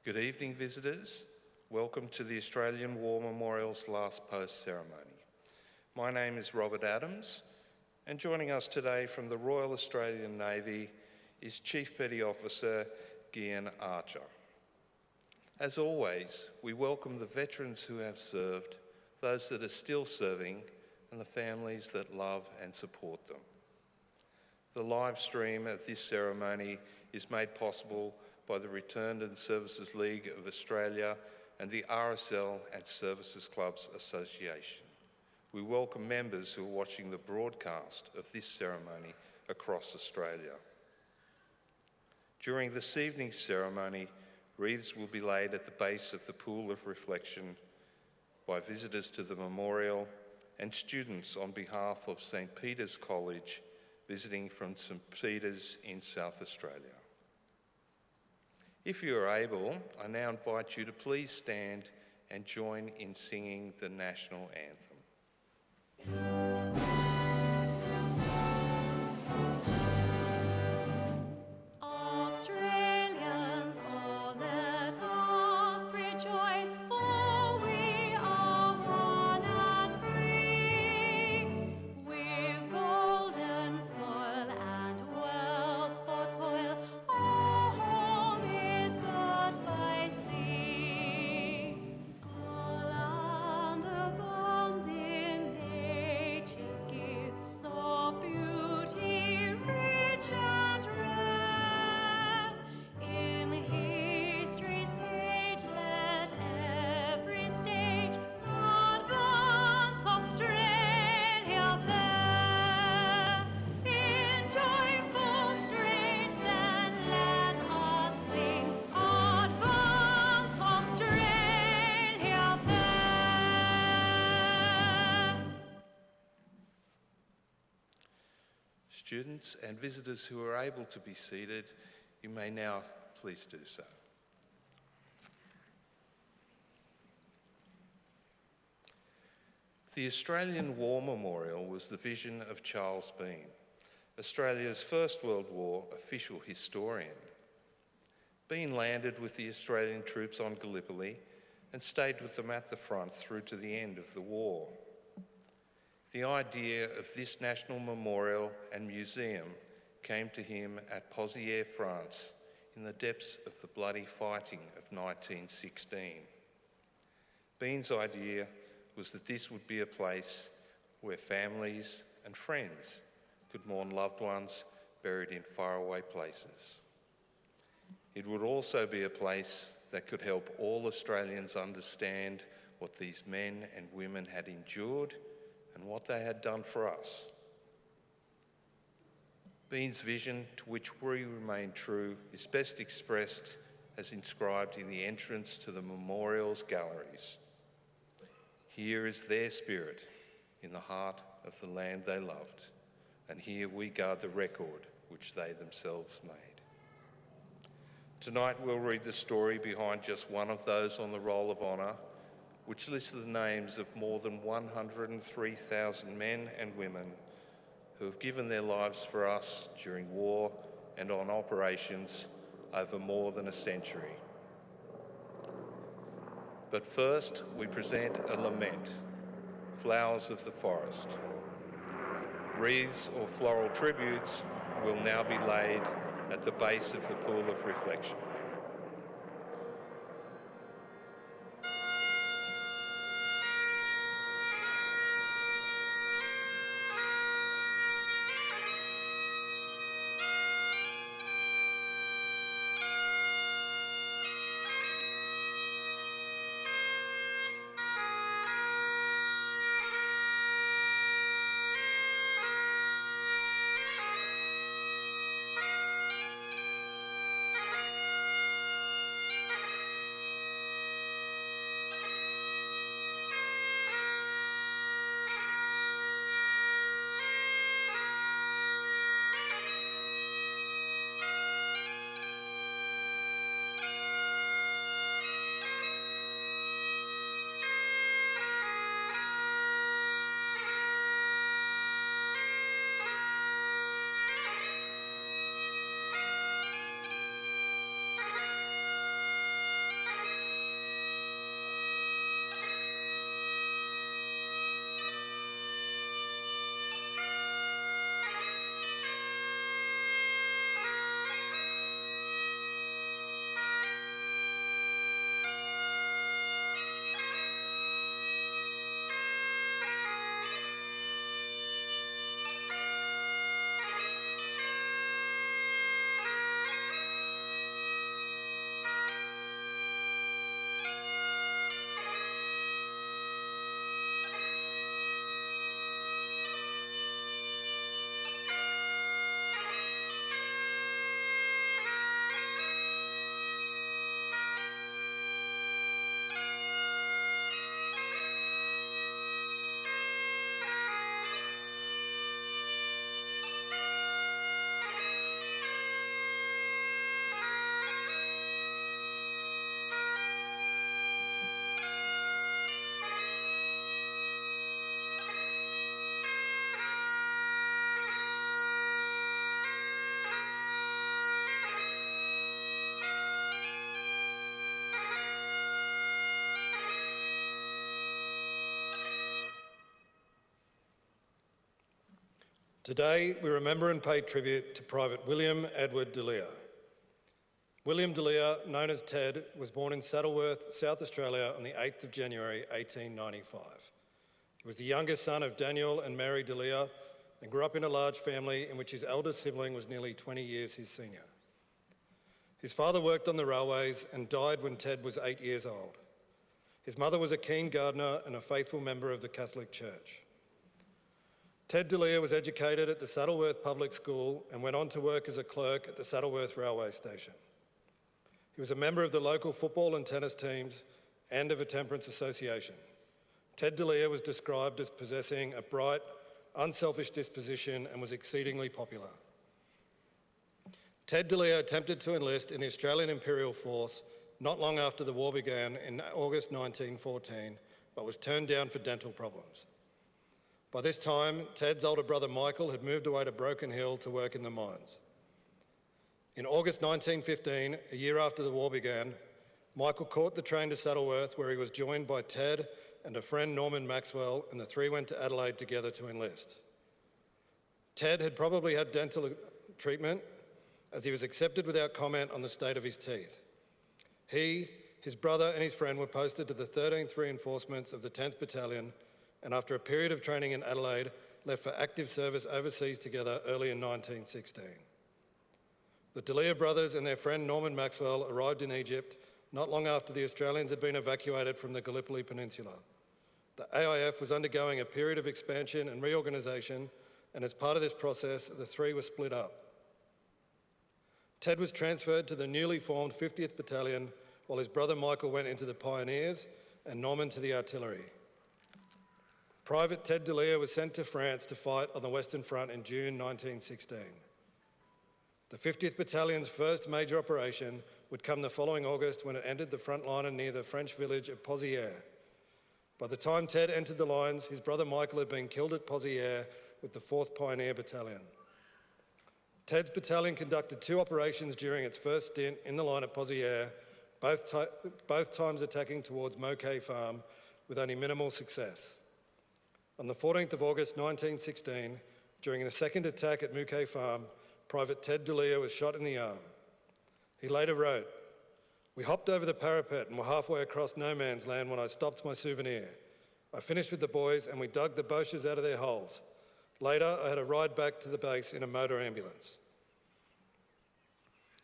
Good evening, visitors. Welcome to the Australian War Memorial's last post ceremony. My name is Robert Adams, and joining us today from the Royal Australian Navy is Chief Petty Officer Gian Archer. As always, we welcome the veterans who have served, those that are still serving, and the families that love and support them. The live stream of this ceremony is made possible by the Returned and Services League of Australia and the RSL and Services Clubs Association. We welcome members who are watching the broadcast of this ceremony across Australia. During this evening's ceremony, wreaths will be laid at the base of the pool of reflection by visitors to the memorial and students on behalf of St. Peter's College visiting from St. Peter's in South Australia. If you are able, I now invite you to please stand and join in singing the national anthem. Students and visitors who are able to be seated, you may now please do so. The Australian War Memorial was the vision of Charles Bean, Australia's First World War official historian. Bean landed with the Australian troops on Gallipoli and stayed with them at the front through to the end of the war. The idea of this national memorial and museum came to him at Pozières, France, in the depths of the bloody fighting of 1916. Bean's idea was that this would be a place where families and friends could mourn loved ones buried in faraway places. It would also be a place that could help all Australians understand what these men and women had endured and what they had done for us. Bean's vision, to which we remain true, is best expressed as inscribed in the entrance to the memorial's galleries. Here is their spirit in the heart of the land they loved, and here we guard the record which they themselves made. Tonight we'll read the story behind just one of those on the Roll of Honour, which lists the names of more than 103,000 men and women who have given their lives for us during war and on operations over more than a century. But first, we present a lament, Flowers of the Forest. Wreaths or floral tributes will now be laid at the base of the pool of reflection. Today, we remember and pay tribute to Private William Edward Dullea. William Dullea, known as Ted, was born in Saddleworth, South Australia on the 8th of January 1895. He was the youngest son of Daniel and Mary Dullea and grew up in a large family in which his eldest sibling was nearly 20 years his senior. His father worked on the railways and died when Ted was 8 years old. His mother was a keen gardener and a faithful member of the Catholic Church. Ted Dullea was educated at the Saddleworth Public School and went on to work as a clerk at the Saddleworth Railway Station. He was a member of the local football and tennis teams and of a temperance association. Ted Dullea was described as possessing a bright, unselfish disposition and was exceedingly popular. Ted Dullea attempted to enlist in the Australian Imperial Force not long after the war began in August 1914, but was turned down for dental problems. By this time, Ted's older brother Michael had moved away to Broken Hill to work in the mines. In August 1915, a year after the war began, Michael caught the train to Saddleworth, where he was joined by Ted and a friend, Norman Maxwell, and the three went to Adelaide together to enlist. Ted had probably had dental treatment, as he was accepted without comment on the state of his teeth. He, his brother and his friend were posted to the 13th Reinforcements of the 10th Battalion, and after a period of training in Adelaide, left for active service overseas together early in 1916. The Dullea brothers and their friend Norman Maxwell arrived in Egypt not long after the Australians had been evacuated from the Gallipoli Peninsula. The AIF was undergoing a period of expansion and reorganisation, and as part of this process, the three were split up. Ted was transferred to the newly formed 50th Battalion, while his brother Michael went into the Pioneers and Norman to the artillery. Private Ted Dullea was sent to France to fight on the Western Front in June 1916. The 50th Battalion's first major operation would come the following August when it entered the front line near the French village of Pozières. By the time Ted entered the lines, his brother Michael had been killed at Pozières with the 4th Pioneer Battalion. Ted's battalion conducted 2 operations during its first stint in the line at Pozières, both times attacking towards Moquet Farm with only minimal success. On the 14th of August 1916, during the second attack at Moquet Farm, Private Ted Dullea was shot in the arm. He later wrote, "We hopped over the parapet and were halfway across no man's land when I stopped my souvenir. I finished with the boys and we dug the Boches out of their holes. Later, I had a ride back to the base in a motor ambulance."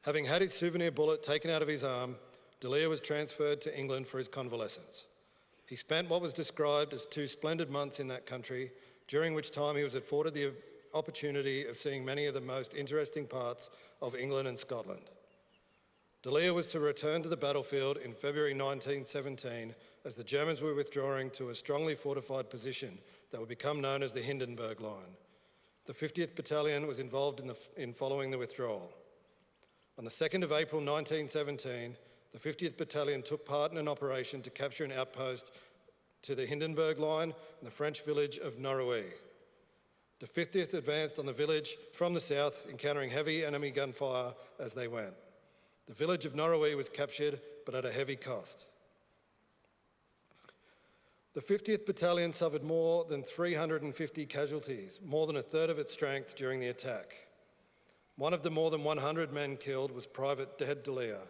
Having had his souvenir bullet taken out of his arm, Dullea was transferred to England for his convalescence. He spent what was described as 2 splendid months in that country, during which time he was afforded the opportunity of seeing many of the most interesting parts of England and Scotland. Dullea was to return to the battlefield in February 1917 as the Germans were withdrawing to a strongly fortified position that would become known as the Hindenburg Line. The 50th Battalion was involved in following the withdrawal. On the 2nd of April 1917, the 50th Battalion took part in an operation to capture an outpost to the Hindenburg Line in the French village of Norrouilles. The 50th advanced on the village from the south, encountering heavy enemy gunfire as they went. The village of Norrouilles was captured, but at a heavy cost. The 50th Battalion suffered more than 350 casualties, more than a third of its strength during the attack. One of the more than 100 men killed was Private Ted Dullea.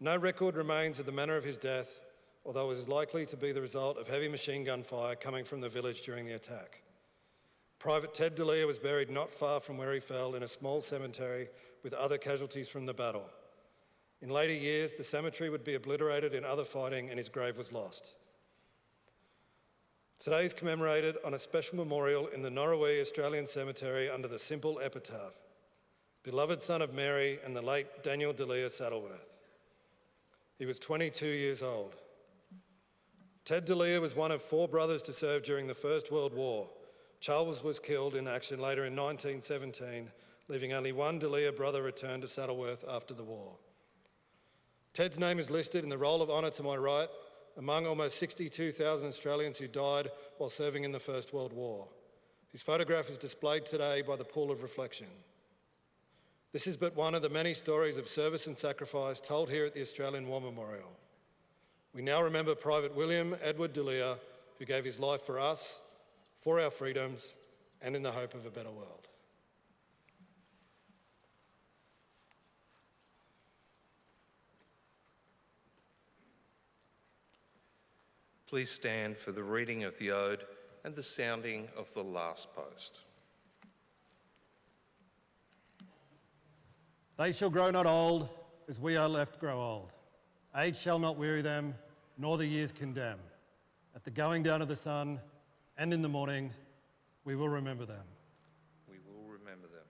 No record remains of the manner of his death, although it is likely to be the result of heavy machine gun fire coming from the village during the attack. Private Ted Dullea was buried not far from where he fell in a small cemetery with other casualties from the battle. In later years, the cemetery would be obliterated in other fighting and his grave was lost. Today is commemorated on a special memorial in the Norrouilles Australian Cemetery under the simple epitaph, "Beloved son of Mary and the late Daniel Dullea Saddleworth." He was 22 years old. Ted Dullea was one of 4 brothers to serve during the First World War. Charles was killed in action later in 1917, leaving only one Dullea brother returned to Saddleworth after the war. Ted's name is listed in the Roll of Honour to my right, among almost 62,000 Australians who died while serving in the First World War. His photograph is displayed today by the Pool of Reflection. This is but one of the many stories of service and sacrifice told here at the Australian War Memorial. We now remember Private William Edward Dullea, who gave his life for us, for our freedoms, and in the hope of a better world. Please stand for the reading of the ode and the sounding of the last post. They shall grow not old, as we are left grow old. Age shall not weary them, nor the years condemn. At the going down of the sun and in the morning, we will remember them. We will remember them.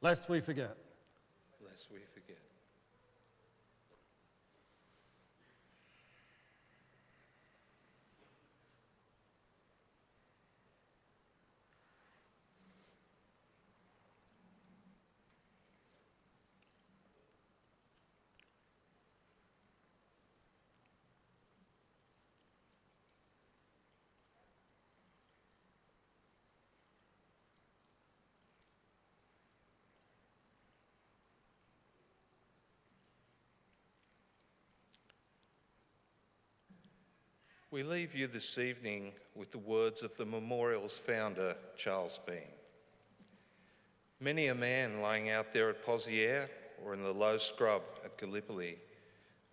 Lest we forget. Lest we forget. We leave you this evening with the words of the memorial's founder, Charles Bean. Many a man lying out there at Pozières or in the low scrub at Gallipoli,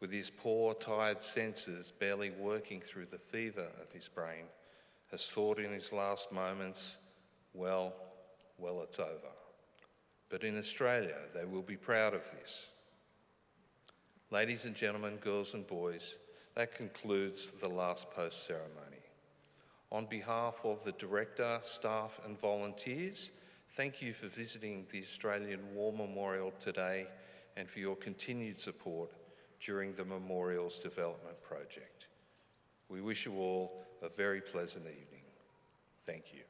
with his poor, tired senses barely working through the fever of his brain, has thought in his last moments, well, it's over. But in Australia, they will be proud of this. Ladies and gentlemen, girls and boys, that concludes the last post ceremony. On behalf of the director, staff and volunteers, thank you for visiting the Australian War Memorial today and for your continued support during the memorial's development project. We wish you all a very pleasant evening. Thank you.